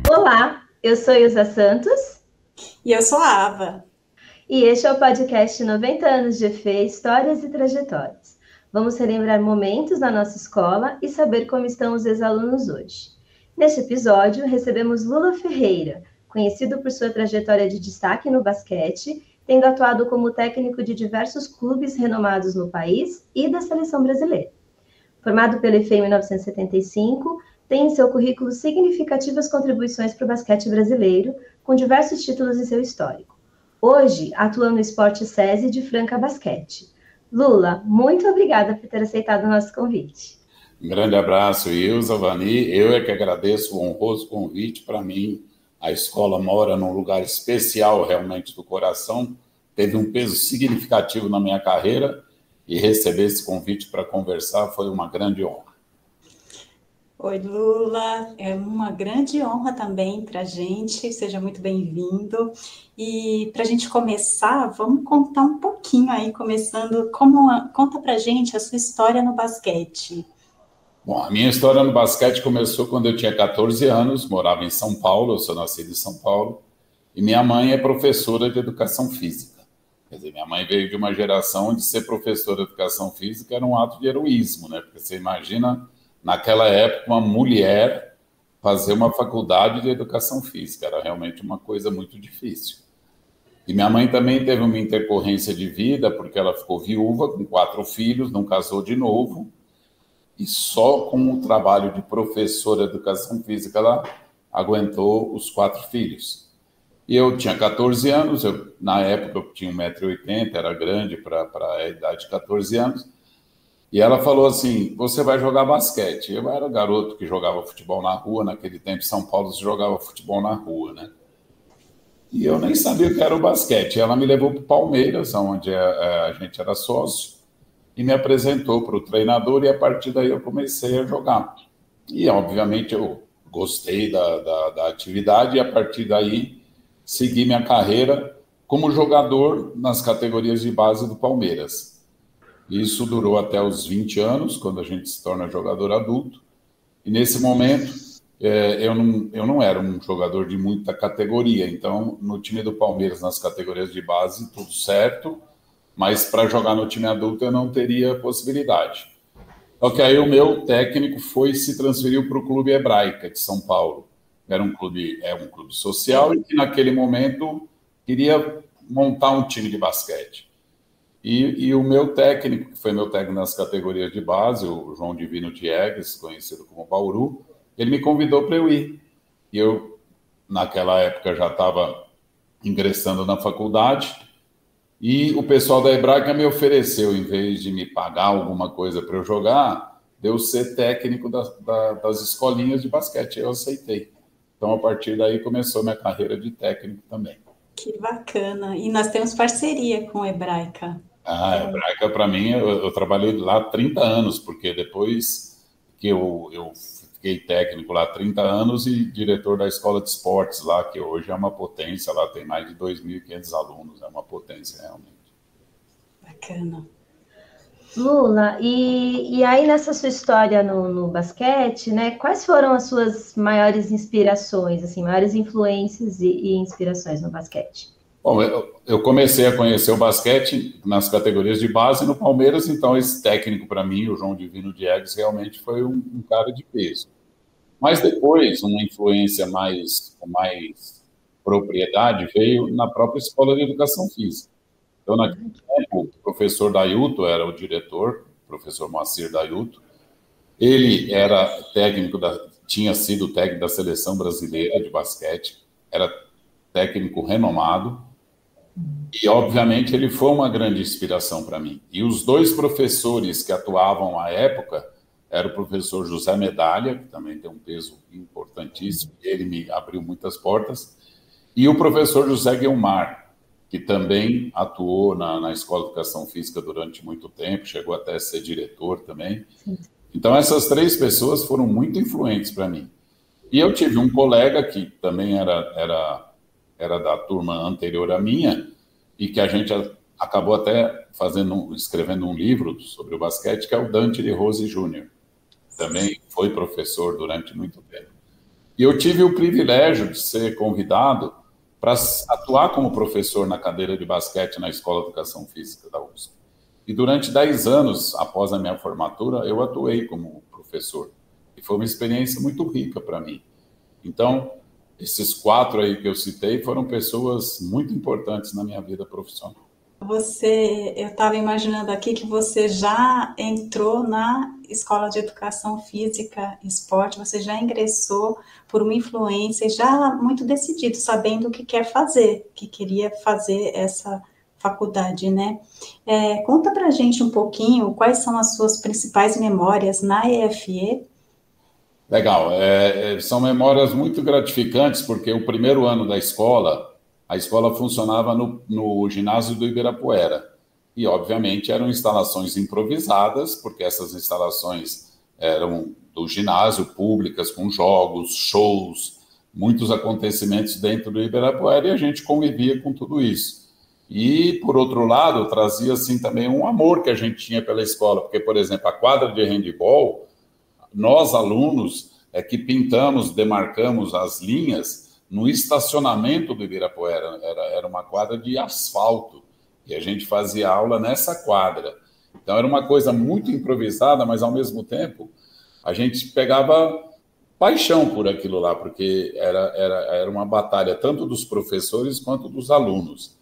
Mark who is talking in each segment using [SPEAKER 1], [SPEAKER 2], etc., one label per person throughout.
[SPEAKER 1] Olá, eu sou Ilza Santos.
[SPEAKER 2] E eu sou a Ava.
[SPEAKER 1] E este é o podcast 90 anos de Fê, Histórias e Trajetórias. Vamos relembrar momentos da nossa escola e saber como estão os ex-alunos hoje. Neste episódio, recebemos Lula Ferreira, conhecido por sua trajetória de destaque no basquete, tendo atuado como técnico de diversos clubes renomados no país e da seleção brasileira. Formado pela IFE em 1975, tem em seu currículo significativas contribuições para o basquete brasileiro, com diversos títulos em seu histórico. Hoje, atua no Esporte SESI de Franca Basquete. Lula, muito obrigada por ter aceitado o nosso convite.
[SPEAKER 3] Um grande abraço, Ilza, Vani. Eu é que agradeço o honroso convite. Para mim, a escola mora num lugar especial, realmente, do coração. Teve um peso significativo na minha carreira e receber esse convite para conversar foi uma grande honra.
[SPEAKER 2] Oi, Lula, é uma grande honra também para a gente, seja muito bem-vindo. E para a gente começar, vamos contar um pouquinho aí, começando, conta para a gente a sua história no basquete.
[SPEAKER 3] Bom, a minha história no basquete começou quando eu tinha 14 anos, morava em São Paulo, eu sou nascido em São Paulo, e minha mãe é professora de educação física. Quer dizer, minha mãe veio de uma geração onde ser professora de educação física era um ato de heroísmo, né? Porque você imagina, naquela época, uma mulher fazer uma faculdade de educação física. Era realmente uma coisa muito difícil. E minha mãe também teve uma intercorrência de vida, porque ela ficou viúva, com 4 filhos, não casou de novo, e só com o trabalho de professora de educação física ela aguentou os 4 filhos. E eu tinha 14 anos, na época eu tinha 1,80 m, era grande para a idade de 14 anos, e ela falou assim, você vai jogar basquete. Eu era garoto que jogava futebol na rua, naquele tempo em São Paulo se jogava futebol na rua, né? E eu nem sabia o que era o basquete. Ela me levou para o Palmeiras, onde a gente era sócio, e me apresentou para o treinador, e a partir daí eu comecei a jogar. E, obviamente, eu gostei da atividade, e a partir daí segui minha carreira como jogador nas categorias de base do Palmeiras. Isso durou até os 20 anos, quando a gente se torna jogador adulto. E nesse momento, eu não era um jogador de muita categoria. Então, no time do Palmeiras, nas categorias de base, tudo certo. Mas para jogar no time adulto, eu não teria possibilidade. Só que aí o meu técnico se transferiu para o Clube Hebraica, de São Paulo. Era um clube social e que, naquele momento, queria montar um time de basquete. E o meu técnico, que foi meu técnico nas categorias de base, o João Divino Diegues, conhecido como Bauru, ele me convidou para eu ir. E eu, naquela época, já estava ingressando na faculdade, e o pessoal da Hebraica me ofereceu, em vez de me pagar alguma coisa para eu jogar, de eu ser técnico das escolinhas de basquete. Eu aceitei. Então, a partir daí, começou minha carreira de técnico também.
[SPEAKER 2] Que bacana. E nós temos parceria com a Hebraica.
[SPEAKER 3] A Hebraica, para mim, eu trabalhei lá 30 anos, porque depois que eu fiquei técnico lá 30 anos e diretor da escola de esportes lá, que hoje é uma potência, lá tem mais de 2.500 alunos, é uma potência realmente.
[SPEAKER 2] Bacana.
[SPEAKER 1] Lula, e aí nessa sua história no basquete, né, quais foram as suas maiores inspirações, assim, maiores influências e inspirações no basquete?
[SPEAKER 3] Bom, eu comecei a conhecer o basquete nas categorias de base no Palmeiras, então esse técnico para mim, o João Divino Diegues, realmente foi um cara de peso. Mas depois, uma influência com mais propriedade veio na própria Escola de Educação Física. Então, naquele tempo, o professor Dayuto era o diretor, o professor Moacir Dayuto. Ele era tinha sido técnico da seleção brasileira de basquete, era técnico renomado, e, obviamente, ele foi uma grande inspiração para mim. E os 2 professores que atuavam à época era o professor José Medalha, que também tem um peso importantíssimo, ele me abriu muitas portas, e o professor José Guilmar, que também atuou na Escola de Educação Física durante muito tempo, chegou até a ser diretor também. Sim. Então, essas 3 pessoas foram muito influentes para mim. E eu tive um colega que também era da turma anterior à minha, e que a gente acabou até escrevendo um livro sobre o basquete, que é o Dante de Rose Júnior. Também foi professor durante muito tempo. E eu tive o privilégio de ser convidado para atuar como professor na cadeira de basquete na Escola de Educação Física da USP. E durante 10 anos, após a minha formatura, eu atuei como professor. E foi uma experiência muito rica para mim. Então, esses 4 aí que eu citei foram pessoas muito importantes na minha vida profissional.
[SPEAKER 2] Eu estava imaginando aqui que você já entrou na Escola de Educação Física e Esporte, você já ingressou por uma influência, já muito decidido, sabendo o que quer fazer, que queria fazer essa faculdade, né? Conta pra gente um pouquinho quais são as suas principais memórias na EFE.
[SPEAKER 3] Legal, são memórias muito gratificantes, porque o primeiro ano da escola, a escola funcionava no ginásio do Ibirapuera. E, obviamente, eram instalações improvisadas, porque essas instalações eram do ginásio, públicas, com jogos, shows, muitos acontecimentos dentro do Ibirapuera, e a gente convivia com tudo isso. E, por outro lado, trazia, assim, também um amor que a gente tinha pela escola, porque, por exemplo, a quadra de handebol, nós, alunos, que pintamos, demarcamos as linhas no estacionamento do Ibirapuera. Era uma quadra de asfalto, e a gente fazia aula nessa quadra. Então, era uma coisa muito improvisada, mas, ao mesmo tempo, a gente pegava paixão por aquilo lá, porque era uma batalha tanto dos professores quanto dos alunos.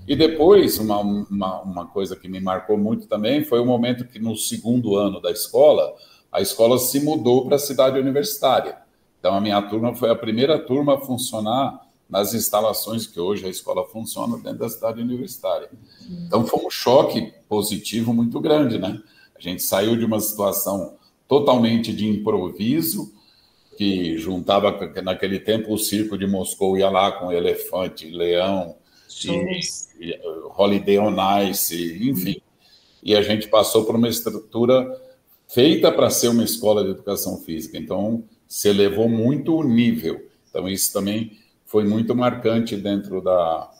[SPEAKER 3] E depois, uma coisa que me marcou muito também foi o momento que, no segundo ano da escola, a escola se mudou para a cidade universitária. Então, a minha turma foi a primeira turma a funcionar nas instalações que hoje a escola funciona dentro da cidade universitária. Então, foi um choque positivo muito grande, né? A gente saiu de uma situação totalmente de improviso, que juntava, naquele tempo, o circo de Moscou ia lá com elefante, leão, e Holiday on Ice, enfim. E a gente passou por uma estrutura feita para ser uma escola de educação física. Então, se elevou muito o nível. Então, isso também foi muito marcante dentro da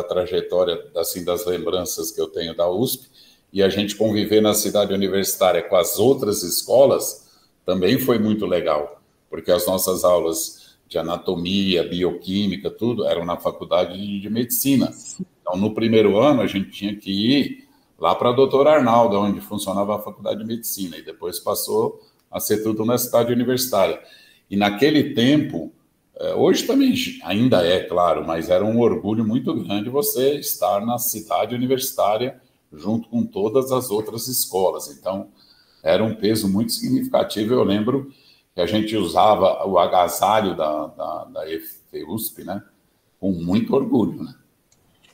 [SPEAKER 3] trajetória, assim, das lembranças que eu tenho da USP. E a gente conviver na cidade universitária com as outras escolas também foi muito legal, porque as nossas aulas de anatomia, bioquímica, tudo, eram na faculdade de medicina. Então, no primeiro ano, a gente tinha que ir lá para a doutora Arnaldo, onde funcionava a faculdade de medicina, e depois passou a ser tudo na cidade universitária. E naquele tempo, hoje também ainda é, claro, mas era um orgulho muito grande você estar na cidade universitária junto com todas as outras escolas. Então, era um peso muito significativo. Eu lembro que a gente usava o agasalho da USP, né, com muito orgulho, né?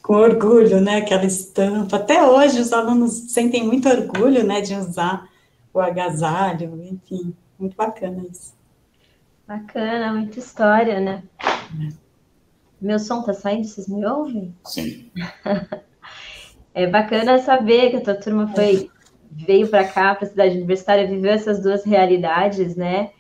[SPEAKER 2] Com orgulho, né? Aquela estampa. Até hoje os alunos sentem muito orgulho, né, de usar o agasalho, enfim, muito bacana isso.
[SPEAKER 1] Bacana, muita história, né? Meu som tá saindo, vocês me ouvem?
[SPEAKER 3] Sim.
[SPEAKER 1] É bacana saber que a tua turma veio para cá, para a cidade universitária, viveu essas duas realidades, né?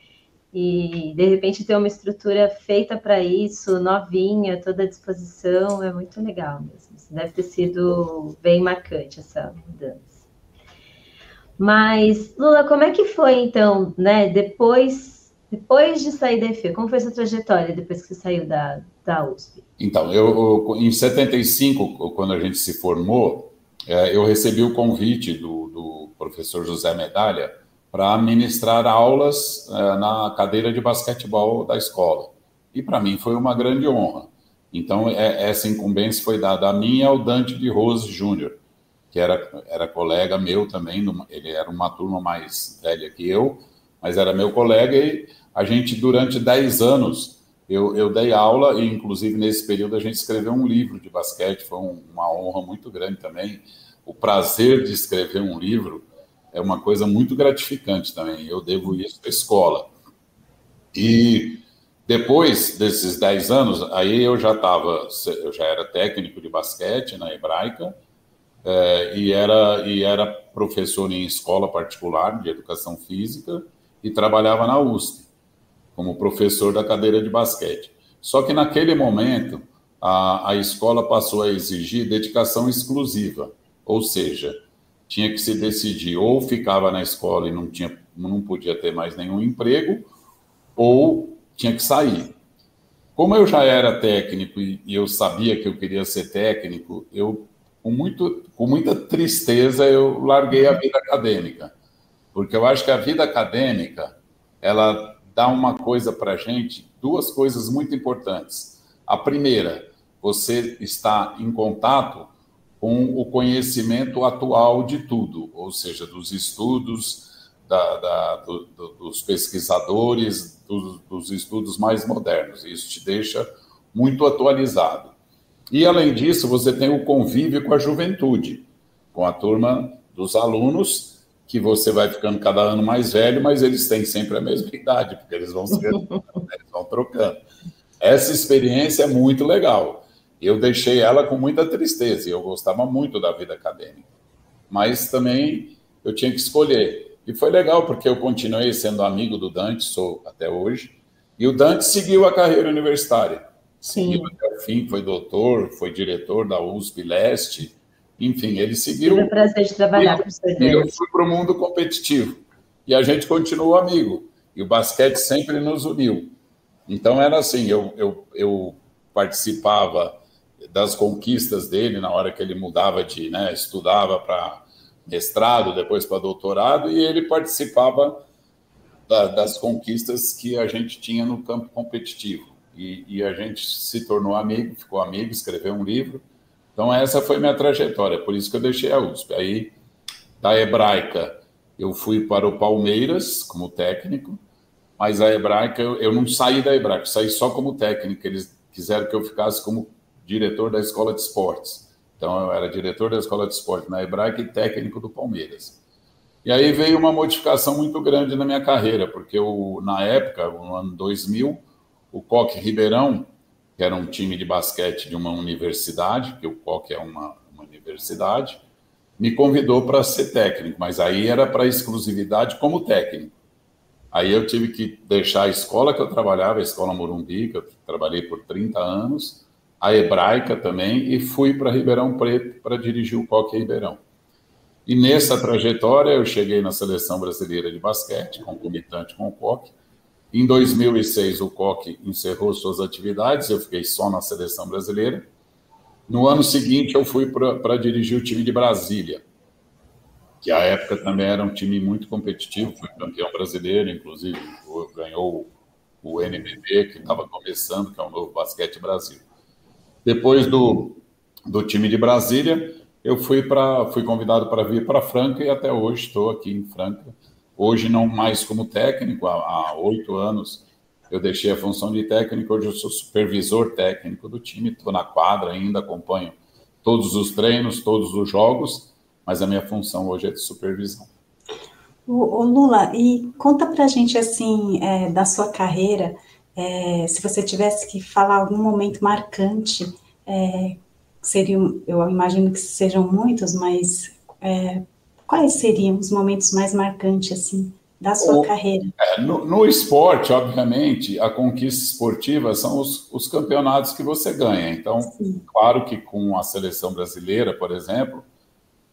[SPEAKER 1] E, de repente, ter uma estrutura feita para isso, novinha, toda à disposição, é muito legal mesmo. Isso deve ter sido bem marcante, essa mudança. Mas, Lula, como é que foi, então, né, depois de sair da EFE? Como foi essa trajetória depois que você saiu da USP?
[SPEAKER 3] Então, em 75, quando a gente se formou, eu recebi o convite do professor José Medalha para ministrar aulas na cadeira de basquetebol da escola. E para mim foi uma grande honra. Então, essa incumbência foi dada a mim e ao Dante de Rose Júnior, que era colega meu também. Ele era uma turma mais velha que eu, mas era meu colega, e a gente, durante 10 anos, eu dei aula, e inclusive nesse período a gente escreveu um livro de basquete. Foi uma honra muito grande também. O prazer de escrever um livro é uma coisa muito gratificante também. Eu devo isso à escola. E depois desses 10 anos, aí eu já era técnico de basquete na Hebraica, e era professor em escola particular de educação física, e trabalhava na USP como professor da cadeira de basquete. Só que naquele momento, a escola passou a exigir dedicação exclusiva, ou seja, tinha que se decidir ou ficava na escola e não podia ter mais nenhum emprego, ou tinha que sair. Como eu já era técnico e eu sabia que eu queria ser técnico, com muita tristeza, eu larguei a vida acadêmica. Porque eu acho que a vida acadêmica, ela dá uma coisa para a gente, duas coisas muito importantes. A primeira, você está em contato com o conhecimento atual de tudo, ou seja, dos estudos, dos pesquisadores, dos estudos mais modernos. Isso te deixa muito atualizado. E, além disso, você tem o convívio com a juventude, com a turma dos alunos, que você vai ficando cada ano mais velho, mas eles têm sempre a mesma idade, porque eles vão eles vão trocando. Essa experiência é muito legal. Eu deixei ela com muita tristeza, e eu gostava muito da vida acadêmica. Mas também eu tinha que escolher. E foi legal, porque eu continuei sendo amigo do Dante, sou até hoje, e o Dante seguiu a carreira universitária. Seguiu até o fim, foi doutor, foi diretor da USP Leste, enfim, ele seguiu.
[SPEAKER 1] Tive o prazer de trabalhar com o senhor.
[SPEAKER 3] E eu fui para o mundo competitivo. E a gente continuou amigo. E o basquete sempre nos uniu. Então, era assim, eu participava das conquistas dele na hora que ele mudava estudava para mestrado, depois para doutorado, e ele participava das conquistas que a gente tinha no campo competitivo. E a gente se tornou amigo, ficou amigo, escreveu um livro. Então, essa foi minha trajetória, por isso que eu deixei a USP. Aí, da Hebraica, eu fui para o Palmeiras como técnico, mas a Hebraica, eu não saí da Hebraica, saí só como técnico. Eles quiseram que eu ficasse como diretor da Escola de Esportes. Então, eu era diretor da Escola de Esportes na Hebraica e técnico do Palmeiras. E aí veio uma modificação muito grande na minha carreira, porque na época, no ano 2000, o Coque Ribeirão, que era um time de basquete de uma universidade, que o Coque é uma universidade, me convidou para ser técnico, mas aí era para exclusividade como técnico. Aí eu tive que deixar a escola que eu trabalhava, a Escola Morumbi, que eu trabalhei por 30 anos, a Hebraica também, e fui para Ribeirão Preto para dirigir o Coque Ribeirão. E nessa trajetória eu cheguei na Seleção Brasileira de Basquete, concomitante com o Coque. Em 2006 o Coque encerrou suas atividades, eu fiquei só na Seleção Brasileira. No ano seguinte eu fui para dirigir o time de Brasília, que à época também era um time muito competitivo, foi campeão brasileiro, inclusive ganhou o NBB, que estava começando, que é o Novo Basquete Brasil. Depois do time de Brasília, eu fui convidado para vir para Franca e até hoje estou aqui em Franca. Hoje não mais como técnico, há 8 anos eu deixei a função de técnico, hoje eu sou supervisor técnico do time, estou na quadra ainda, acompanho todos os treinos, todos os jogos, mas a minha função hoje é de supervisão.
[SPEAKER 2] Ô Lula, e conta pra gente, assim, da sua carreira, se você tivesse que falar algum momento marcante, eu imagino que sejam muitos, mas quais seriam os momentos mais marcantes, assim, da sua carreira?
[SPEAKER 3] No esporte, obviamente, a conquista esportiva são os campeonatos que você ganha. Então, sim, claro que com a seleção brasileira, por exemplo,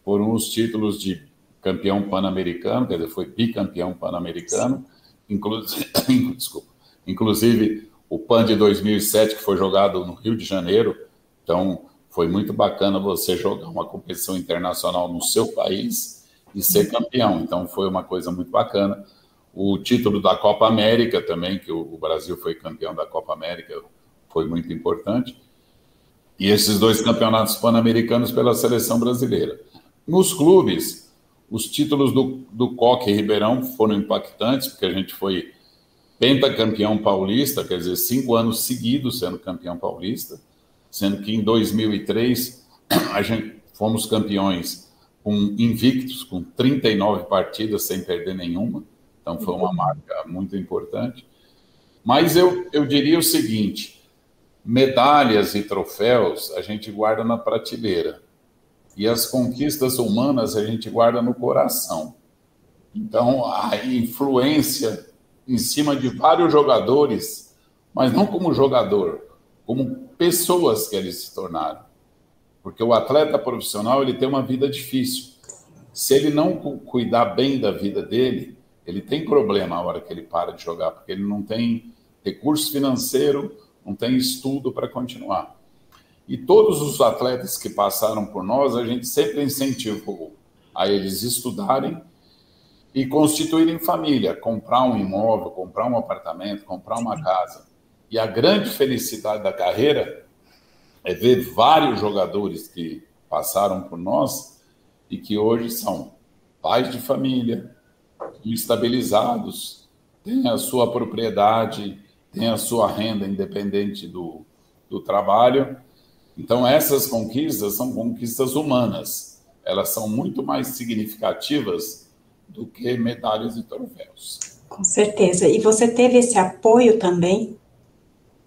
[SPEAKER 3] foram os títulos de campeão pan-americano, quer dizer, foi bicampeão pan-americano, inclusive o PAN de 2007, que foi jogado no Rio de Janeiro. Então, foi muito bacana você jogar uma competição internacional no seu país e ser campeão. Então, foi uma coisa muito bacana. O título da Copa América também, que o Brasil foi campeão da Copa América, foi muito importante. E esses 2 campeonatos pan-americanos pela seleção brasileira. Nos clubes, os títulos do Coque Ribeirão foram impactantes, porque a gente foi pentacampeão paulista, quer dizer, 5 anos seguidos sendo campeão paulista, sendo que em 2003 a gente fomos campeões invictos, com 39 partidas sem perder nenhuma, então foi uma marca muito importante. Mas eu diria o seguinte, medalhas e troféus a gente guarda na prateleira, e as conquistas humanas a gente guarda no coração. Então, a influência em cima de vários jogadores, mas não como jogador, como pessoas que eles se tornaram. Porque o atleta profissional, ele tem uma vida difícil. Se ele não cuidar bem da vida dele, ele tem problema a hora que ele para de jogar, porque ele não tem recurso financeiro, não tem estudo para continuar. E todos os atletas que passaram por nós, a gente sempre incentivou a eles estudarem e constituírem família, comprar um imóvel, comprar um apartamento, comprar uma casa. E a grande felicidade da carreira é ver vários jogadores que passaram por nós e que hoje são pais de família, estabilizados, têm a sua propriedade, têm a sua renda independente do trabalho. Então, essas conquistas são conquistas humanas. Elas são muito mais significativas do que medalhas e troféus.
[SPEAKER 2] Com certeza. E você teve esse apoio também?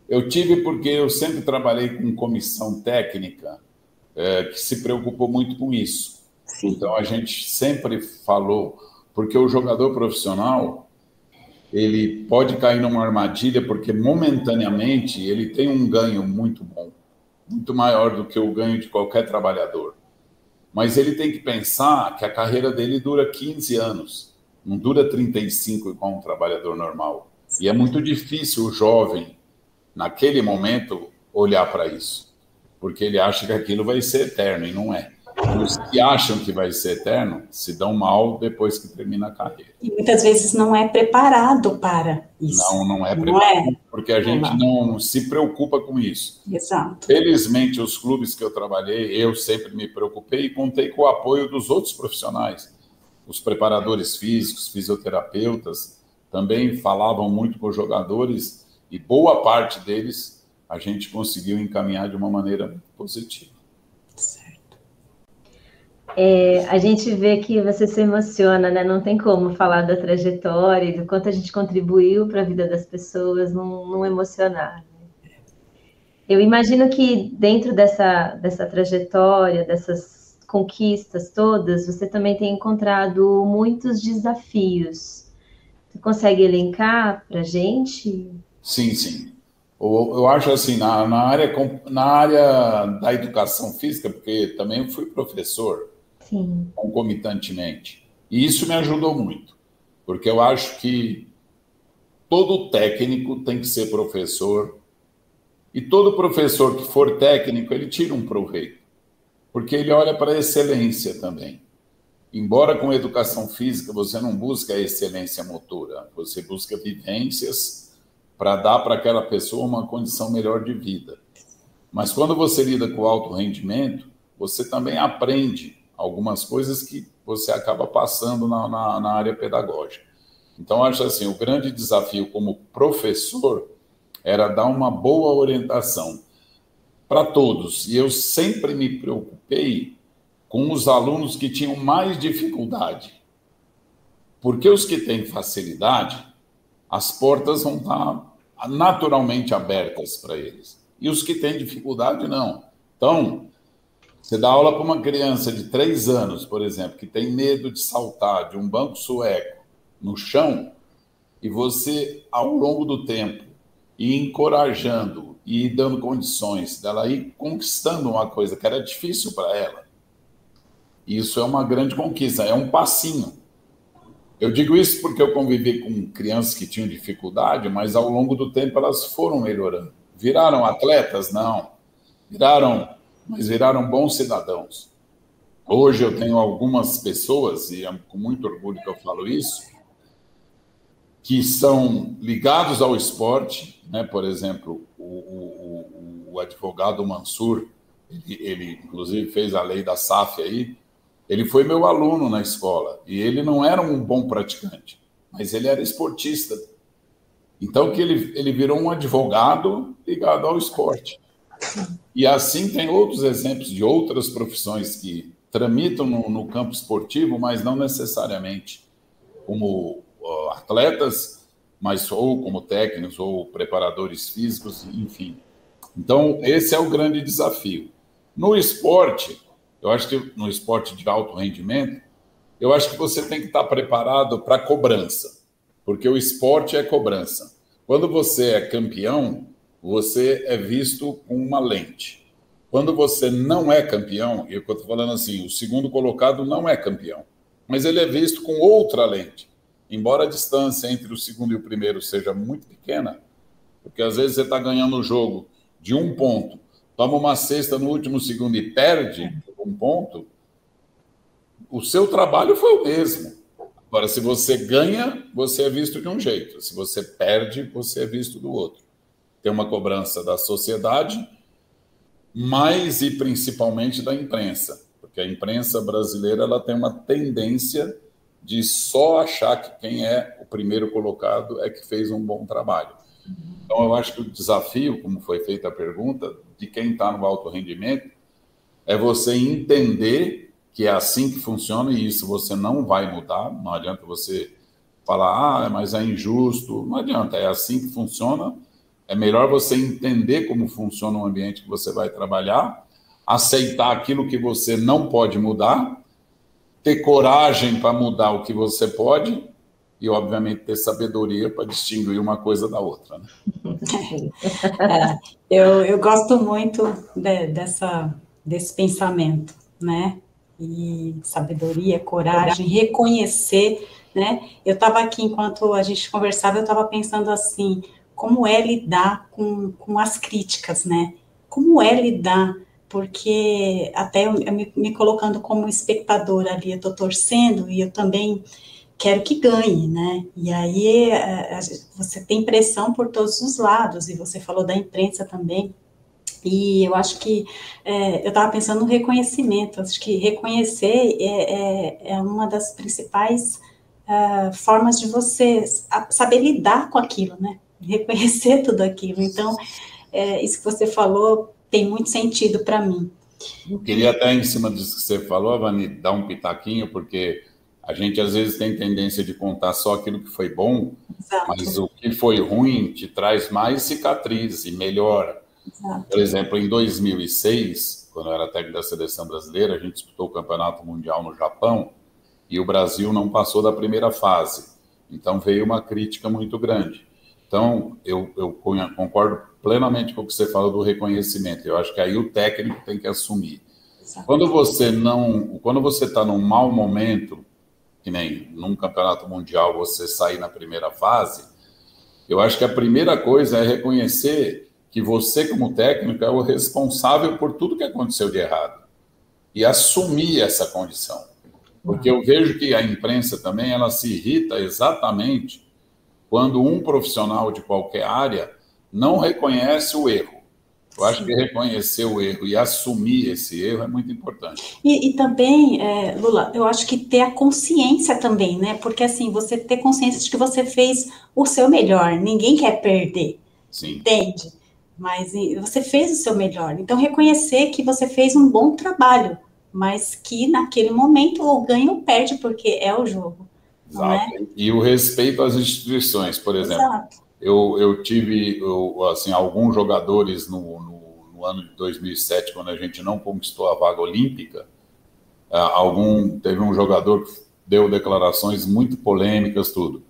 [SPEAKER 3] Eu tive porque eu sempre trabalhei com comissão técnica que se preocupou muito com isso.
[SPEAKER 2] Sim.
[SPEAKER 3] Então, a gente sempre falou, porque o jogador profissional, ele pode cair numa armadilha, porque momentaneamente ele tem um ganho muito bom, muito maior do que o ganho de qualquer trabalhador. Mas ele tem que pensar que a carreira dele dura 15 anos, não dura 35 igual um trabalhador normal. E é muito difícil o jovem, naquele momento, olhar para isso, porque ele acha que aquilo vai ser eterno, e não é. Os que acham que vai ser eterno se dão mal depois que termina a carreira.
[SPEAKER 2] E muitas vezes não é preparado para isso.
[SPEAKER 3] Não é preparado, porque a gente não se preocupa com isso.
[SPEAKER 2] Exato.
[SPEAKER 3] Felizmente, os clubes que eu trabalhei, eu sempre me preocupei e contei com o apoio dos outros profissionais. Os preparadores físicos, fisioterapeutas, também falavam muito com os jogadores e boa parte deles a gente conseguiu encaminhar de uma maneira positiva.
[SPEAKER 2] Certo.
[SPEAKER 1] A gente vê que você se emociona, né? Não tem como falar da trajetória e do quanto a gente contribuiu para a vida das pessoas, não emocionar. Eu imagino que dentro dessa trajetória, dessas conquistas todas, você também tem encontrado muitos desafios. Você consegue elencar para a gente?
[SPEAKER 3] Sim. Eu acho assim, na área da educação física, porque também eu fui professor,
[SPEAKER 1] Sim,
[SPEAKER 3] concomitantemente, e isso me ajudou muito, porque eu acho que todo técnico tem que ser professor, e todo professor que for técnico, ele tira um proveito, porque ele olha para a excelência também. Embora com educação física você não busca a excelência motora, você busca vivências para dar para aquela pessoa uma condição melhor de vida. Mas quando você lida com alto rendimento, você também aprende algumas coisas que você acaba passando na área pedagógica. Então, acho assim, o grande desafio como professor era dar uma boa orientação para todos. E eu sempre me preocupei com os alunos que tinham mais dificuldade. Porque os que têm facilidade, as portas vão estar naturalmente abertas para eles. E os que têm dificuldade, não. Então, você dá aula para uma criança de 3 anos, por exemplo, que tem medo de saltar de um banco sueco no chão, e você, ao longo do tempo, ir encorajando e ir dando condições dela ir conquistando uma coisa que era difícil para ela. Isso é uma grande conquista, é um passinho. Eu digo isso porque eu convivi com crianças que tinham dificuldade, mas ao longo do tempo elas foram melhorando. Viraram atletas? Não. Mas viraram bons cidadãos. Hoje eu tenho algumas pessoas, e é com muito orgulho que eu falo isso, que são ligados ao esporte, né? Por exemplo, o advogado Mansur, ele inclusive fez a lei da SAF aí, ele foi meu aluno na escola, e ele não era um bom praticante, mas ele era esportista. Então, que ele virou um advogado ligado ao esporte. E assim tem outros exemplos de outras profissões que tramitam no campo esportivo, mas não necessariamente como atletas, mas ou como técnicos ou preparadores físicos, enfim. Então, esse é o grande desafio. No esporte, eu acho que no esporte de alto rendimento, eu acho que você tem que estar preparado para a cobrança, porque o esporte é cobrança. Quando você é campeão, você é visto com uma lente. Quando você não é campeão, e eu estou falando assim, o segundo colocado não é campeão, mas ele é visto com outra lente. Embora a distância entre o segundo e o primeiro seja muito pequena, porque às vezes você está ganhando o jogo de 1 ponto, toma uma cesta no último segundo e perde 1 ponto, o seu trabalho foi o mesmo. Agora, se você ganha, você é visto de um jeito. Se você perde, você é visto do outro. Tem uma cobrança da sociedade, mas e principalmente da imprensa, porque a imprensa brasileira ela tem uma tendência de só achar que quem é o primeiro colocado é que fez um bom trabalho. Então, eu acho que o desafio, como foi feita a pergunta, de quem está no alto rendimento, é você entender que é assim que funciona e isso você não vai mudar. Não adianta você falar, mas é injusto. Não adianta, é assim que funciona. É melhor você entender como funciona o ambiente que você vai trabalhar, aceitar aquilo que você não pode mudar, ter coragem para mudar o que você pode e, obviamente, ter sabedoria para distinguir uma coisa da outra. Né?
[SPEAKER 2] Eu gosto muito desse pensamento, né? E sabedoria, coragem, reconhecer, né? Eu estava aqui, enquanto a gente conversava, eu estava pensando assim, como é lidar com as críticas, né? Como é lidar, porque até eu me colocando como espectadora ali, eu estou torcendo e eu também quero que ganhe, né? E aí você tem pressão por todos os lados, e você falou da imprensa também, e eu acho que, eu estava pensando no reconhecimento, acho que reconhecer é uma das principais formas de você saber lidar com aquilo, né? Reconhecer tudo aquilo. Então, isso que você falou tem muito sentido para mim.
[SPEAKER 3] Eu queria até, em cima disso que você falou, Vani, dar um pitaquinho, porque a gente às vezes tem tendência de contar só aquilo que foi bom, exato, mas o que foi ruim te traz mais cicatriz e melhora. Exato. Por exemplo, em 2006, quando eu era técnico da seleção brasileira, a gente disputou o Campeonato Mundial no Japão e o Brasil não passou da primeira fase. Então veio uma crítica muito grande. Então, eu concordo plenamente com o que você fala do reconhecimento. Eu acho que aí o técnico tem que assumir. Exato. Quando você está num mau momento, que nem num campeonato mundial você sair na primeira fase, eu acho que a primeira coisa é reconhecer que você, como técnico, é o responsável por tudo que aconteceu de errado e assumir essa condição. Porque eu vejo que a imprensa também ela se irrita exatamente quando um profissional de qualquer área não reconhece o erro. Eu acho que reconhecer o erro e assumir esse erro é muito importante.
[SPEAKER 2] E também, Lula, eu acho que ter a consciência também, né? Porque assim, você ter consciência de que você fez o seu melhor, ninguém quer perder. Sim. Entende? Mas você fez o seu melhor. Então, reconhecer que você fez um bom trabalho, mas que naquele momento ou ganha ou perde, porque é o jogo. Exato. Não é?
[SPEAKER 3] E o respeito às instituições, por exemplo. Exato. Eu tive assim, alguns jogadores no ano de 2007, quando a gente não conquistou a vaga olímpica, teve um jogador que deu declarações muito polêmicas, tudo.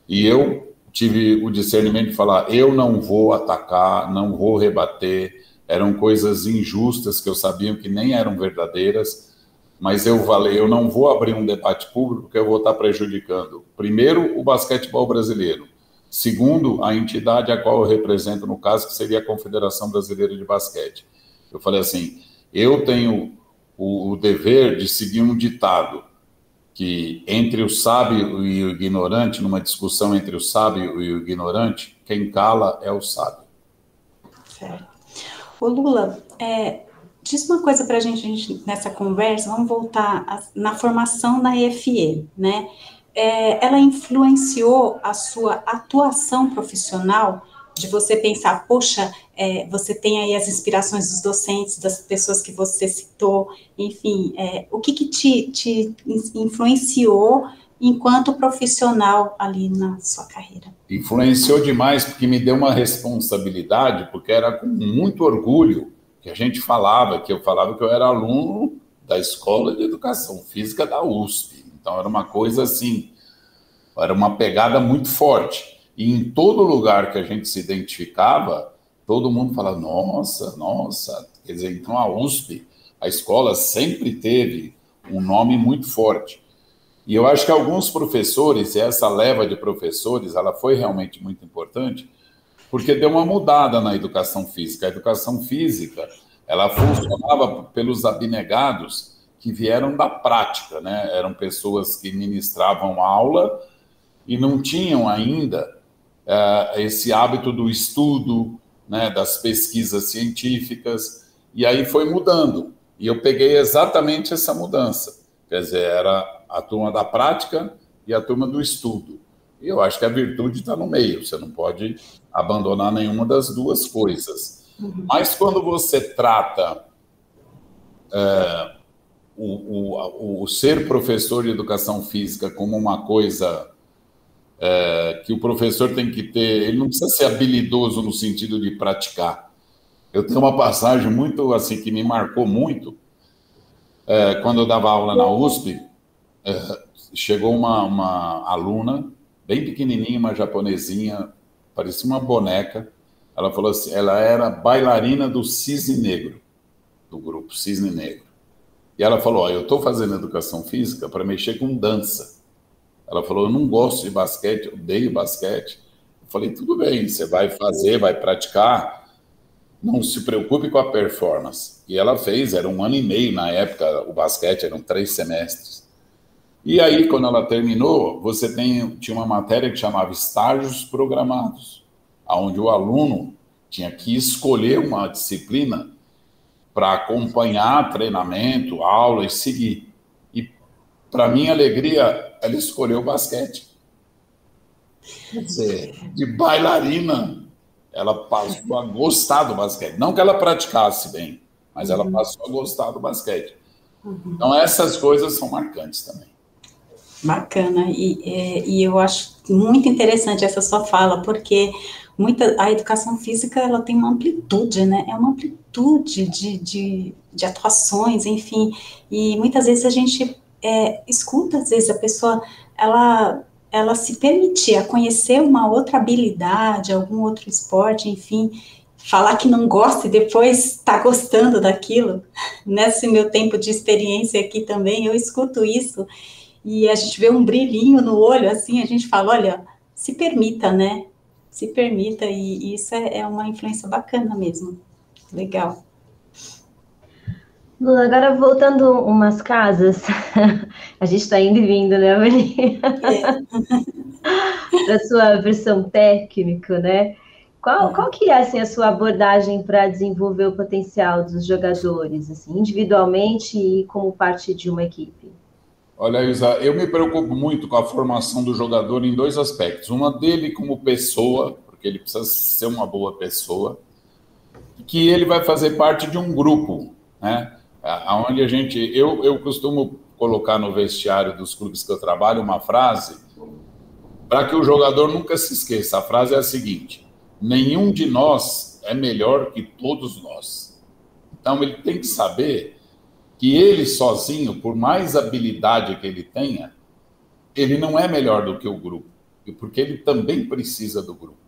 [SPEAKER 3] E eu tive o discernimento de falar, eu não vou atacar, não vou rebater, eram coisas injustas que eu sabia que nem eram verdadeiras, mas eu não vou abrir um debate público porque eu vou estar prejudicando, primeiro, o basquetebol brasileiro, segundo, a entidade a qual eu represento, no caso, que seria a Confederação Brasileira de Basquete. Eu falei assim, eu tenho o dever de seguir um ditado, que entre o sábio e o ignorante, numa discussão entre o sábio e o ignorante, quem cala é o sábio.
[SPEAKER 2] Certo. Ô Lula, diz uma coisa para a gente nessa conversa, vamos voltar na formação da EFE, né? Ela influenciou a sua atuação profissional, de você pensar, poxa, você tem aí as inspirações dos docentes, das pessoas que você citou, enfim, o que te influenciou enquanto profissional ali na sua carreira?
[SPEAKER 3] Influenciou demais, porque me deu uma responsabilidade, porque era com muito orgulho que a gente falava, que eu falava que eu era aluno da Escola de Educação Física da USP. Então, era uma coisa assim, era uma pegada muito forte. E em todo lugar que a gente se identificava, todo mundo fala, nossa, nossa. Quer dizer, então a USP, a escola sempre teve um nome muito forte. E eu acho que alguns professores, e essa leva de professores, ela foi realmente muito importante, porque deu uma mudada na educação física. A educação física, ela funcionava pelos abnegados que vieram da prática, né? Eram pessoas que ministravam aula e não tinham ainda esse hábito do estudo, né, das pesquisas científicas, e aí foi mudando. E eu peguei exatamente essa mudança. Quer dizer, era a turma da prática e a turma do estudo. E eu acho que a virtude está no meio, você não pode abandonar nenhuma das duas coisas. Mas quando você trata o ser professor de educação física como uma coisa que o professor tem que ter, ele não precisa ser habilidoso no sentido de praticar. Eu tenho uma passagem muito assim que me marcou muito, quando eu dava aula na USP, chegou uma aluna bem pequenininha, uma japonesinha, parecia uma boneca. Ela falou assim, ela era bailarina do Cisne Negro, do grupo Cisne Negro. E ela falou, eu estou fazendo educação física para mexer com dança. Ela falou, eu não gosto de basquete, eu odeio basquete. Eu falei, tudo bem, você vai fazer, vai praticar, não se preocupe com a performance. E ela fez, era 1 ano e meio na época, o basquete, eram 3 semestres. E aí, quando ela terminou, tinha uma matéria que chamava estágios programados, onde o aluno tinha que escolher uma disciplina para acompanhar treinamento, aula e seguir. E, para minha alegria, ela escolheu o basquete. Quer dizer, de bailarina, ela passou a gostar do basquete. Não que ela praticasse bem, mas ela passou a gostar do basquete. Então, essas coisas são marcantes também.
[SPEAKER 2] Bacana, e eu acho muito interessante essa sua fala, porque a educação física, ela tem uma amplitude, né, é uma amplitude de atuações, enfim, e muitas vezes a gente escuta, às vezes a pessoa, ela se permitir a conhecer uma outra habilidade, algum outro esporte, enfim, falar que não gosta e depois está gostando daquilo. Nesse meu tempo de experiência aqui também, eu escuto isso, e a gente vê um brilhinho no olho, assim, a gente fala, olha, se permita, né? Se permita, e isso é uma influência bacana mesmo. Legal.
[SPEAKER 1] Lula, agora voltando umas casas, a gente está indo e vindo, né, Maria? Da sua versão técnica, né? Qual que é, assim, a sua abordagem para desenvolver o potencial dos jogadores, assim, individualmente e como parte de uma equipe?
[SPEAKER 3] Olha, Isa, eu me preocupo muito com a formação do jogador em 2 aspectos. Uma dele como pessoa, porque ele precisa ser uma boa pessoa, que ele vai fazer parte de um grupo, né? Onde eu costumo colocar no vestiário dos clubes que eu trabalho uma frase para que o jogador nunca se esqueça. A frase é a seguinte: nenhum de nós é melhor que todos nós. Então ele tem que saber que ele sozinho, por mais habilidade que ele tenha, ele não é melhor do que o grupo, porque ele também precisa do grupo.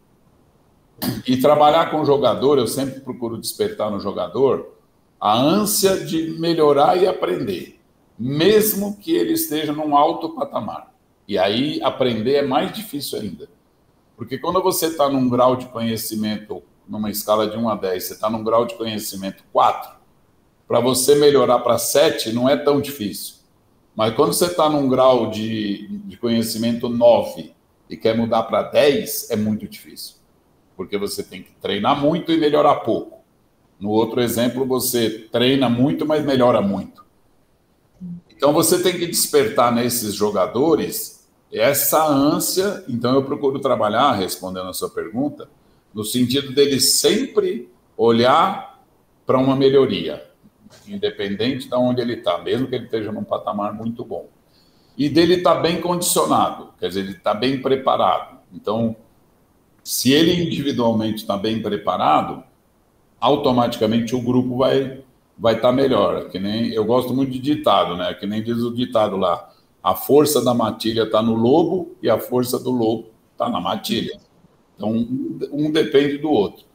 [SPEAKER 3] E trabalhar com o jogador, eu sempre procuro despertar no jogador a ânsia de melhorar e aprender, mesmo que ele esteja num alto patamar. E aí aprender é mais difícil ainda. Porque quando você está num grau de conhecimento, numa escala de 1 a 10, você está num grau de conhecimento 4, para você melhorar para 7 não é tão difícil. Mas quando você está num grau de conhecimento 9 e quer mudar para 10, é muito difícil. Porque você tem que treinar muito e melhorar pouco. No outro exemplo, você treina muito, mas melhora muito. Então você tem que despertar nesses jogadores essa ânsia. Então eu procuro trabalhar, respondendo a sua pergunta, no sentido dele sempre olhar para uma melhoria, independente de onde ele está, mesmo que ele esteja num patamar muito bom. E dele estar bem condicionado, quer dizer, ele está bem preparado. Então, se ele individualmente está bem preparado, automaticamente o grupo vai estar melhor. Que nem, eu gosto muito de ditado, né? Que nem diz o ditado lá, a força da matilha está no lobo e a força do lobo está na matilha. Então, um depende do outro.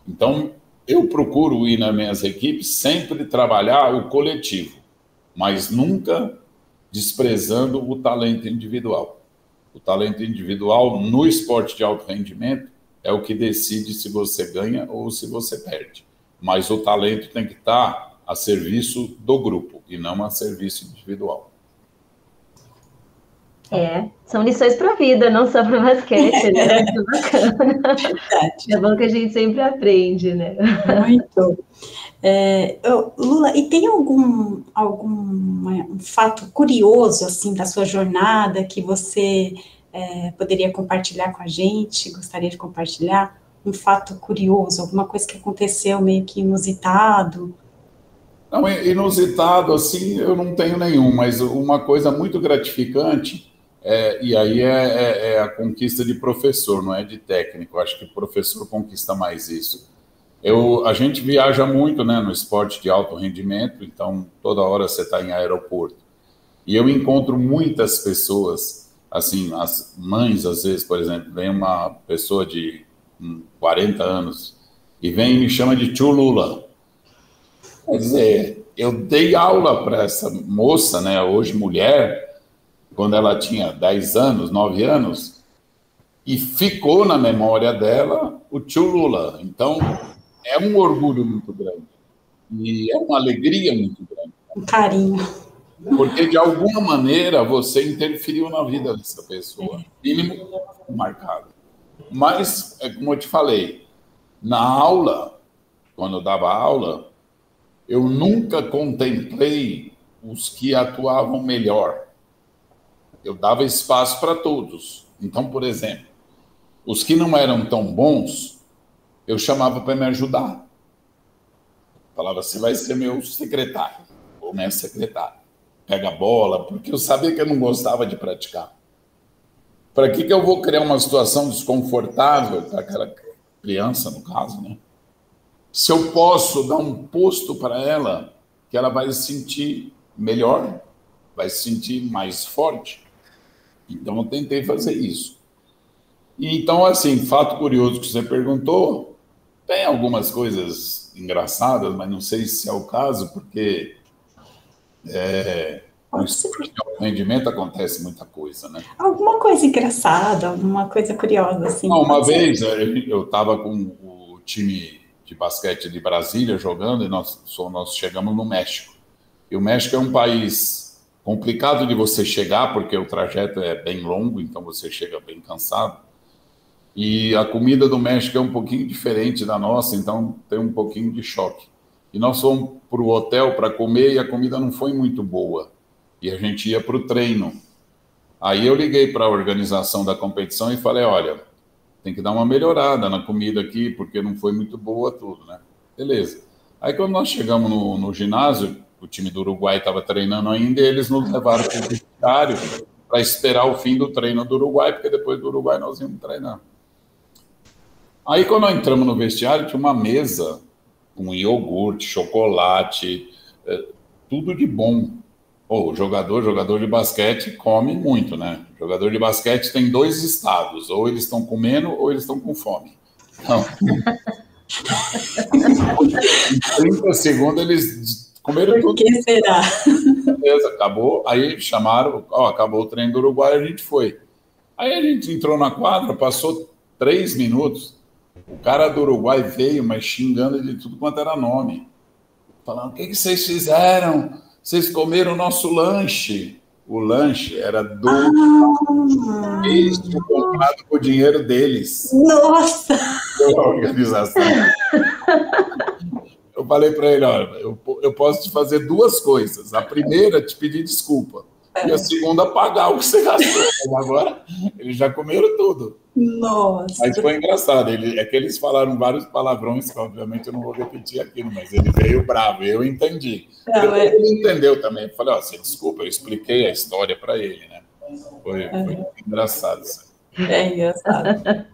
[SPEAKER 3] Então, eu procuro ir nas minhas equipes sempre trabalhar o coletivo, mas nunca desprezando o talento individual. O talento individual no esporte de alto rendimento é o que decide se você ganha ou se você perde. Mas o talento tem que estar a serviço do grupo e não a serviço individual.
[SPEAKER 1] São lições para a vida, não só para o basquete, né? Muito bacana. É bom que a gente sempre aprende, né?
[SPEAKER 2] Muito. Lula, e tem algum fato curioso, assim, da sua jornada que você poderia compartilhar com a gente, gostaria de compartilhar? Um fato curioso, alguma coisa que aconteceu meio que inusitado?
[SPEAKER 3] Não, inusitado, assim, eu não tenho nenhum, mas uma coisa muito gratificante, e aí é a conquista de professor, não é de técnico. Eu acho que o professor conquista mais isso. A gente viaja muito, né, no esporte de alto rendimento, então toda hora você está em aeroporto. E eu encontro muitas pessoas, assim, as mães, às vezes, por exemplo, vem uma pessoa de 40 anos e vem e me chama de tio Lula. Quer dizer, eu dei aula para essa moça, né, hoje mulher, quando ela tinha 10 anos, 9 anos, e ficou na memória dela o tio Lula. Então, é um orgulho muito grande. E é uma alegria muito grande.
[SPEAKER 2] Um carinho.
[SPEAKER 3] Porque, de alguma maneira, você interferiu na vida dessa pessoa. Mínimo marcado. Mas, como eu te falei, na aula, quando eu dava aula, eu nunca contemplei os que atuavam melhor. Eu dava espaço para todos. Então, por exemplo, os que não eram tão bons, eu chamava para me ajudar. Falava, você vai ser meu secretário, ou minha secretária. Pega a bola, porque eu sabia que eu não gostava de praticar. Para que eu vou criar uma situação desconfortável para aquela criança, no caso, né? Se eu posso dar um posto para ela, que ela vai se sentir melhor, vai se sentir mais forte. Então, eu tentei fazer isso. E, então, assim, fato curioso que você perguntou, tem algumas coisas engraçadas, mas não sei se é o caso, porque no esporte de alto rendimento acontece muita coisa, né?
[SPEAKER 2] Alguma coisa engraçada, alguma coisa curiosa, assim.
[SPEAKER 3] Uma vez eu estava com o time de basquete de Brasília jogando e nós chegamos no México. E o México é um país complicado de você chegar, porque o trajeto é bem longo, então você chega bem cansado. E a comida do México é um pouquinho diferente da nossa, então tem um pouquinho de choque. E nós fomos para o hotel para comer e a comida não foi muito boa. E a gente ia para o treino. Aí eu liguei para a organização da competição e falei, olha, tem que dar uma melhorada na comida aqui, porque não foi muito boa tudo, né? Beleza. Aí quando nós chegamos no ginásio, o time do Uruguai estava treinando ainda, e eles nos levaram para o vestiário para esperar o fim do treino do Uruguai, porque depois do Uruguai nós íamos treinar. Aí quando nós entramos no vestiário, tinha uma mesa com iogurte, chocolate, tudo de bom. O jogador de basquete come muito, né? O jogador de basquete tem 2 estados, ou eles estão comendo ou eles estão com fome. Então, em 30 segundos eles comeram tudo.
[SPEAKER 2] Por que será?
[SPEAKER 3] Beleza, acabou. Aí chamaram, acabou o treino do Uruguai, a gente foi. Aí a gente entrou na quadra, passou 3 minutos. O cara do Uruguai veio, mas xingando de tudo quanto era nome. Falando, o que vocês fizeram? Vocês comeram o nosso lanche. O lanche era do eles tinham comprado com o dinheiro deles.
[SPEAKER 2] Nossa!
[SPEAKER 3] A organização. Eu falei para ele, olha, eu posso te fazer 2 coisas. A primeira, te pedir desculpa. E a segunda, pagar o que você gastou. Mas agora, eles já comeram tudo.
[SPEAKER 2] Nossa!
[SPEAKER 3] Mas foi engraçado. É que eles falaram vários palavrões, que obviamente eu não vou repetir aqui, mas ele veio bravo, eu entendi. Ele entendeu também. Eu falei, você desculpa, eu expliquei a história para ele, né? Foi engraçado isso.
[SPEAKER 2] É engraçado.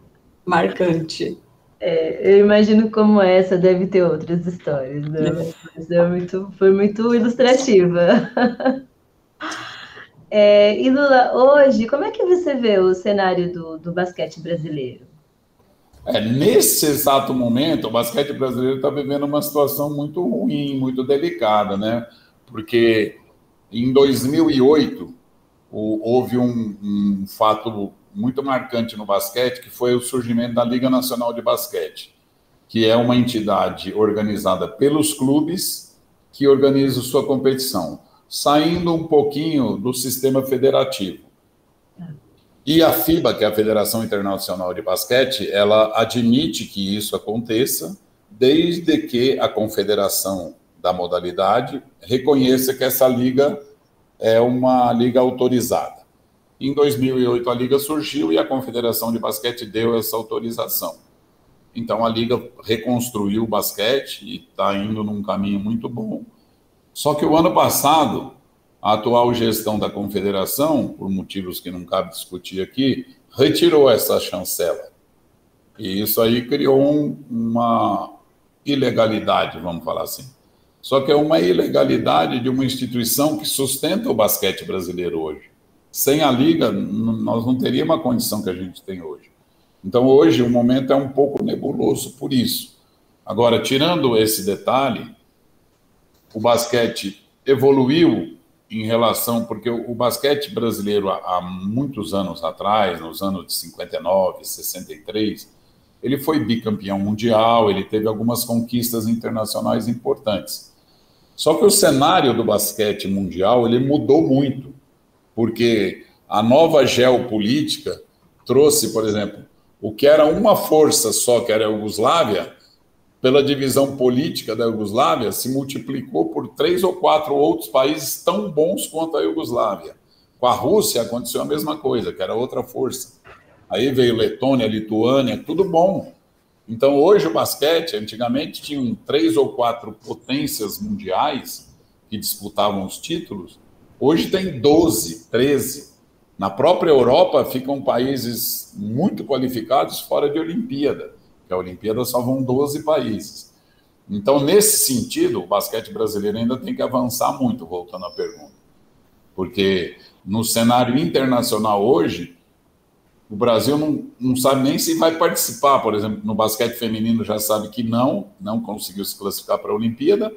[SPEAKER 2] Marcante.
[SPEAKER 1] Eu imagino como essa deve ter outras histórias, né? Mas foi muito ilustrativa. E Lula, hoje, como é que você vê o cenário do basquete brasileiro?
[SPEAKER 3] Nesse exato momento, o basquete brasileiro está vivendo uma situação muito ruim, muito delicada, né? Porque em 2008 houve um fato muito marcante no basquete, que foi o surgimento da Liga Nacional de Basquete, que é uma entidade organizada pelos clubes que organiza sua competição, saindo um pouquinho do sistema federativo. E a FIBA, que é a Federação Internacional de Basquete, ela admite que isso aconteça, desde que a confederação da modalidade reconheça que essa liga é uma liga autorizada. Em 2008, a liga surgiu e a Confederação de Basquete deu essa autorização. Então, a liga reconstruiu o basquete e está indo num caminho muito bom. Só que o ano passado, a atual gestão da confederação, por motivos que não cabe discutir aqui, retirou essa chancela. E isso aí criou uma ilegalidade, vamos falar assim. Só que é uma ilegalidade de uma instituição que sustenta o basquete brasileiro hoje. Sem a liga, nós não teríamos a condição que a gente tem hoje. Então, hoje, o momento é um pouco nebuloso por isso. Agora, tirando esse detalhe, o basquete evoluiu em relação, porque o basquete brasileiro, há muitos anos atrás, nos anos de 59, 63, ele foi bicampeão mundial, ele teve algumas conquistas internacionais importantes. Só que o cenário do basquete mundial, ele mudou muito, porque a nova geopolítica trouxe, por exemplo, o que era uma força só, que era a Iugoslávia, pela divisão política da Iugoslávia, se multiplicou por 3 ou 4 outros países tão bons quanto a Iugoslávia. Com a Rússia aconteceu a mesma coisa, que era outra força. Aí veio Letônia, Lituânia, tudo bom. Então, hoje o basquete, antigamente tinham 3 ou 4 potências mundiais que disputavam os títulos, hoje tem 12, 13. Na própria Europa ficam países muito qualificados fora de Olimpíada, que a Olimpíada só vão 12 países. Então, nesse sentido, o basquete brasileiro ainda tem que avançar muito, voltando à pergunta. Porque no cenário internacional hoje, o Brasil não sabe nem se vai participar. Por exemplo, no basquete feminino já sabe que não conseguiu se classificar para a Olimpíada.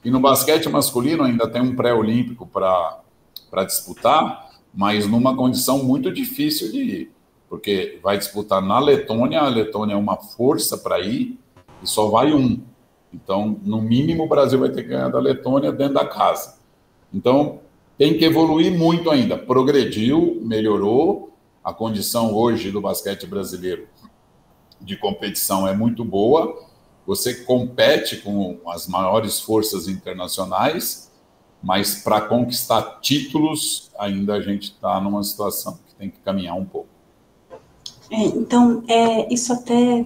[SPEAKER 3] E no basquete masculino ainda tem um pré-olímpico para disputar, mas numa condição muito difícil de ir, porque vai disputar na Letônia, a Letônia é uma força para ir, e só vai um. Então, no mínimo, o Brasil vai ter que ganhar da Letônia dentro da casa. Então, tem que evoluir muito ainda. Progrediu, melhorou, a condição hoje do basquete brasileiro de competição é muito boa, você compete com as maiores forças internacionais, mas para conquistar títulos, ainda a gente está numa situação que tem que caminhar um pouco.
[SPEAKER 2] Então, isso até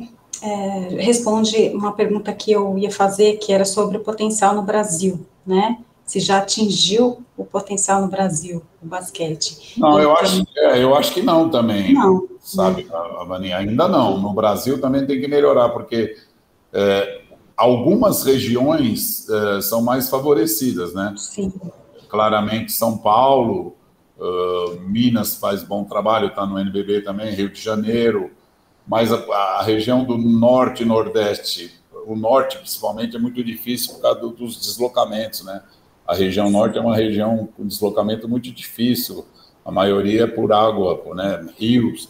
[SPEAKER 2] responde uma pergunta que eu ia fazer, que era sobre o potencial no Brasil, né? Se já atingiu o potencial no Brasil, o basquete.
[SPEAKER 3] Não, então, eu acho que não também.
[SPEAKER 2] Não.
[SPEAKER 3] Sabe, Vânia, ainda não. No Brasil também tem que melhorar, porque algumas regiões são mais favorecidas, né?
[SPEAKER 2] Sim.
[SPEAKER 3] Claramente São Paulo, Minas faz bom trabalho, está no NBB também, Rio de Janeiro, mas a região do norte e nordeste, o norte principalmente, é muito difícil por causa dos deslocamentos, né? A região norte é uma região com deslocamento muito difícil, a maioria é por água, né? Rios.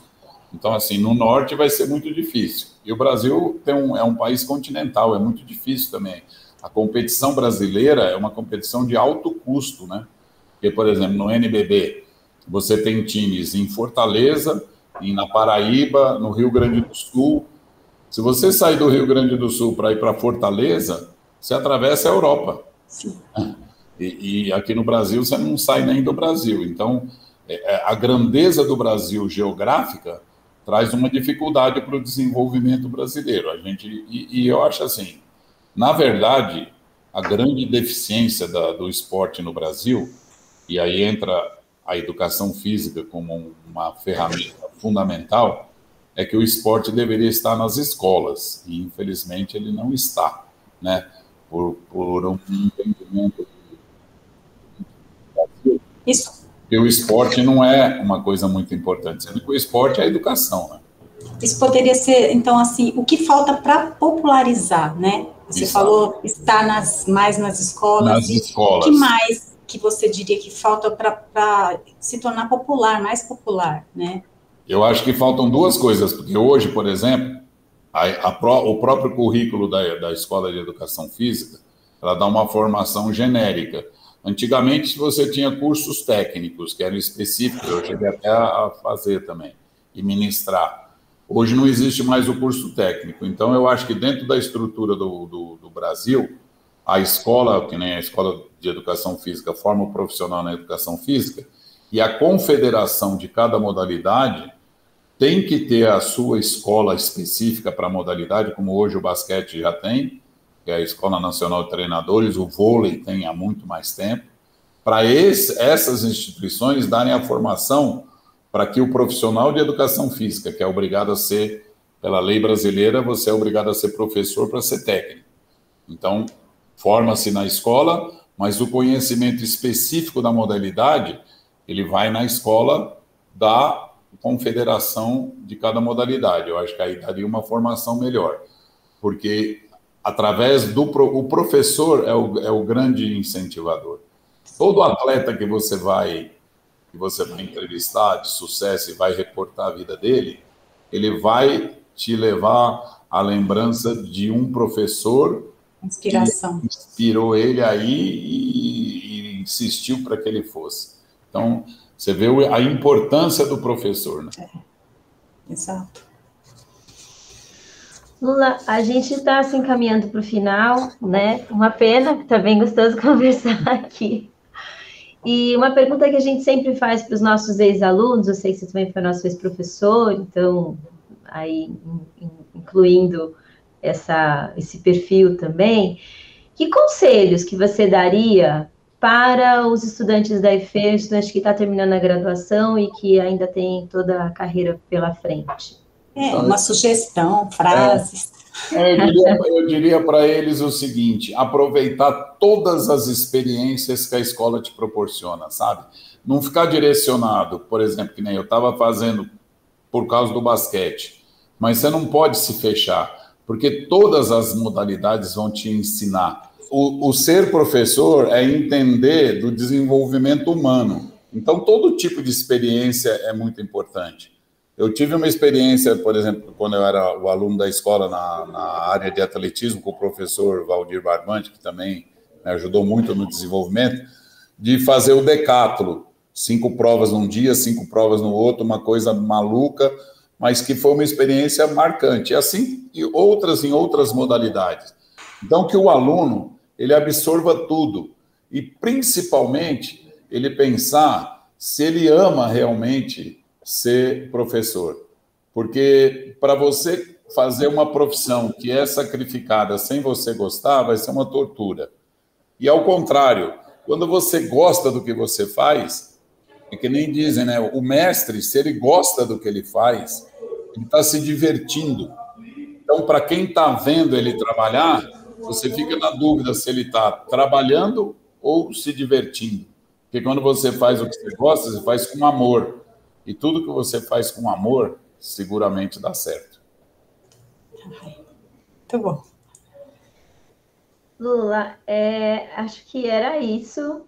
[SPEAKER 3] Então, assim, no norte vai ser muito difícil. E o Brasil é um país continental, é muito difícil também. A competição brasileira é uma competição de alto custo, né? Porque, por exemplo, no NBB, você tem times em Fortaleza, na Paraíba, no Rio Grande do Sul. Se você sair do Rio Grande do Sul para ir para Fortaleza, você atravessa a Europa.
[SPEAKER 2] Sim.
[SPEAKER 3] E aqui no Brasil, você não sai nem do Brasil. Então, a grandeza do Brasil geográfica traz uma dificuldade para o desenvolvimento brasileiro. E eu acho assim, na verdade, a grande deficiência do esporte no Brasil, e aí entra a educação física como uma ferramenta fundamental, é que o esporte deveria estar nas escolas, e infelizmente ele não está, né? Por um entendimento do Brasil.
[SPEAKER 2] Isso.
[SPEAKER 3] Porque o esporte não é uma coisa muito importante, sendo que o esporte é a educação, né?
[SPEAKER 2] isso poderia ser, então, assim, o que falta para popularizar, né? Você falou estar mais nas escolas.
[SPEAKER 3] Nas escolas.
[SPEAKER 2] O que mais que você diria que falta para se tornar popular, mais popular, né?
[SPEAKER 3] Eu acho que faltam duas coisas, porque hoje, por exemplo, o próprio currículo da Escola de Educação Física, ela dá uma formação genérica. Antigamente, você tinha cursos técnicos, que eram específicos, eu cheguei até a fazer também, e ministrar. Hoje não existe mais o curso técnico. Então, eu acho que dentro da estrutura do Brasil, a escola, que nem a Escola de Educação Física, forma o profissional na Educação Física, e a confederação de cada modalidade tem que ter a sua escola específica para a modalidade, como hoje o basquete já tem, que é a Escola Nacional de Treinadores, o vôlei tem há muito mais tempo, para essas instituições darem a formação para que o profissional de educação física, que é obrigado a ser, pela lei brasileira, você é obrigado a ser professor para ser técnico. Então, forma-se na escola, mas o conhecimento específico da modalidade, ele vai na escola da confederação de cada modalidade. Eu acho que aí daria uma formação melhor, porque através o professor é o grande incentivador. Todo atleta que você vai entrevistar de sucesso e vai reportar a vida dele, ele vai te levar à lembrança de um professor
[SPEAKER 2] inspiração.
[SPEAKER 3] Que inspirou ele aí e insistiu para que ele fosse. Então, você vê a importância do professor, né?
[SPEAKER 2] Exato.
[SPEAKER 1] Lula, a gente está se encaminhando para o final, né? Uma pena, porque está bem gostoso conversar aqui. E uma pergunta que a gente sempre faz para os nossos ex-alunos, eu sei que você também foi nosso ex-professor, então, aí, incluindo esse perfil também, que conselhos que você daria para os estudantes da IFE, estudante que está terminando a graduação e que ainda tem toda a carreira pela frente?
[SPEAKER 2] Uma sugestão, frases.
[SPEAKER 3] Eu diria para eles o seguinte: aproveitar todas as experiências que a escola te proporciona, sabe? Não ficar direcionado, por exemplo, que nem eu estava fazendo por causa do basquete, mas você não pode se fechar, porque todas as modalidades vão te ensinar. O ser professor é entender do desenvolvimento humano. Então, todo tipo de experiência é muito importante. Eu tive uma experiência, por exemplo, quando eu era o aluno da escola na área de atletismo, com o professor Valdir Barbante, que também me ajudou muito no desenvolvimento, de fazer o decátulo. 5 provas num dia, 5 provas no outro, uma coisa maluca, mas que foi uma experiência marcante. E assim, em outras modalidades. Então, que o aluno ele absorva tudo e, principalmente, ele pensar se ele ama realmente ser professor. Porque para você fazer uma profissão que é sacrificada sem você gostar, vai ser uma tortura. E, ao contrário, quando você gosta do que você faz, é que nem dizem, né? O mestre, se ele gosta do que ele faz, ele está se divertindo. Então, para quem está vendo ele trabalhar, você fica na dúvida se ele está trabalhando ou se divertindo. Porque quando você faz o que você gosta, você faz com amor. E tudo que você faz com amor, seguramente dá certo.
[SPEAKER 2] Muito bom.
[SPEAKER 1] Lula, acho que era isso.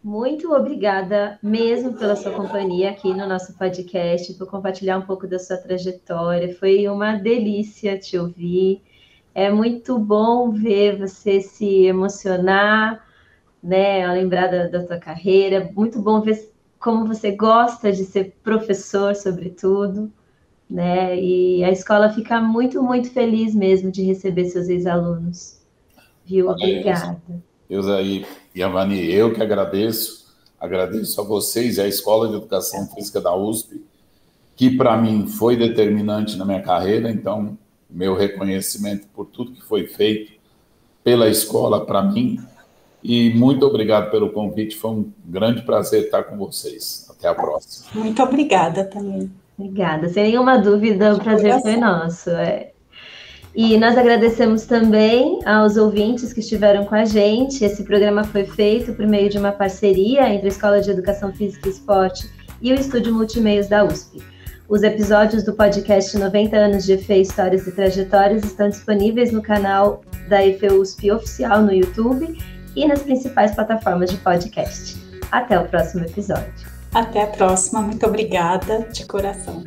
[SPEAKER 1] Muito obrigada mesmo pela sua companhia aqui no nosso podcast, por compartilhar um pouco da sua trajetória. Foi uma delícia te ouvir. É muito bom ver você se emocionar, né, ao lembrar da tua carreira. Muito bom ver como você gosta de ser professor, sobretudo, né? E a escola fica muito, muito feliz mesmo de receber seus ex-alunos. Viu? Obrigada.
[SPEAKER 3] E Avani, eu que agradeço a vocês e à Escola de Educação Física da USP, que para mim foi determinante na minha carreira, então meu reconhecimento por tudo que foi feito pela escola para mim, e muito obrigado pelo convite, foi um grande prazer estar com vocês. Até a próxima.
[SPEAKER 2] Muito obrigada também.
[SPEAKER 1] Obrigada, sem nenhuma dúvida, o prazer foi nosso. E nós agradecemos também aos ouvintes que estiveram com a gente. Esse programa foi feito por meio de uma parceria entre a Escola de Educação Física e Esporte e o Estúdio Multimeios da USP. Os episódios do podcast 90 anos de EFE, Histórias e Trajetórias estão disponíveis no canal da EFE-USP Oficial no YouTube e nas principais plataformas de podcast. Até o próximo episódio.
[SPEAKER 2] Até a próxima. Muito obrigada de coração.